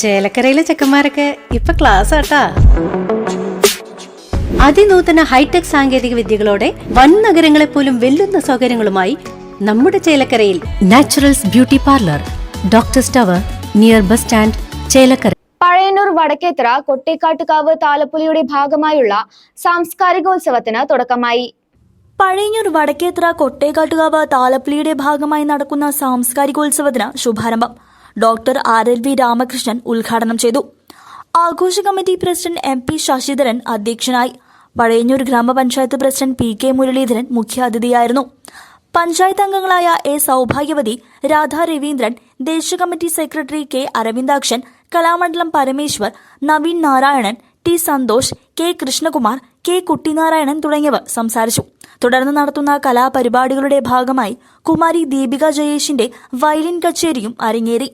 ചേലക്കരയിലെ ചെക്കന്മാരൊക്കെ ഇപ്പൊ ക്ലാസ് ആട്ടാ. അതിനൂതന ഹൈടെക് സാങ്കേതിക വിദ്യകളോടെ വൻ നഗരങ്ങളെ പോലും വെല്ലുന്ന സൗകര്യങ്ങളുമായി നമ്മുടെ ചേലക്കരയിൽ naturals beauty parlour, doctors tower, near bus stand, Chelakkara. Pazhayannur Vadakkethara Kottekkattukavu താലപ്പൊലിയുടെ ഭാഗമായുള്ള സാംസ്കാരികോത്സവത്തിന് തുടക്കമായി. പഴയന്നൂർ വടക്കേത്തറ കൊട്ടേക്കാട്ടുകാവ് താലപ്പൊലിയുടെ ഭാഗമായി നടക്കുന്ന സാംസ്കാരികോത്സവത്തിന് ശുഭാരംഭം ഡോക്ടർ RLV രാമകൃഷ്ണൻ ഉദ്ഘാടനം ചെയ്തു. ആഘോഷ കമ്മിറ്റി പ്രസിഡന്റ് MP ശശിധരൻ അധ്യക്ഷനായി. പഴയന്നൂർ ഗ്രാമപഞ്ചായത്ത് പ്രസിഡന്റ് PK മുരളീധരൻ മുഖ്യാതിഥിയായിരുന്നു. പഞ്ചായത്ത് അംഗങ്ങളായ A സൗഭാഗ്യവതി, രാധാ രവീന്ദ്രൻ, ദേശീയ committee secretary K Aravindakshan, Kalamandalam Parameswar, Naveen Narayanan, T Santhosh, K Krishnakumar, K Kuttinarayanan തുടങ്ങിയവർ സംസാരിച്ചു. തുടർന്ന് നടത്തുന്ന കലാപരിപാടികളുടെ ഭാഗമായി കുമാരി ദീപിക ജയേഷിന്റെ വയലിൻ കച്ചേരിയും അരങ്ങേറി.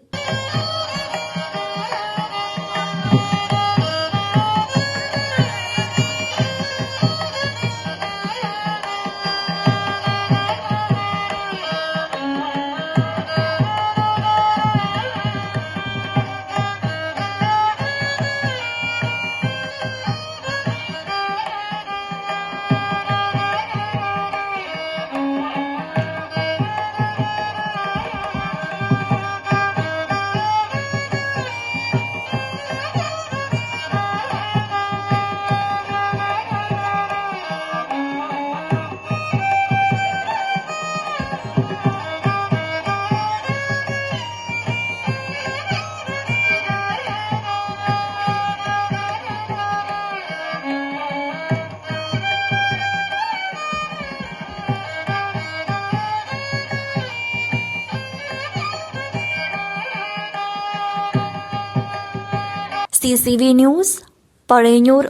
CCV news, Pazhayannur.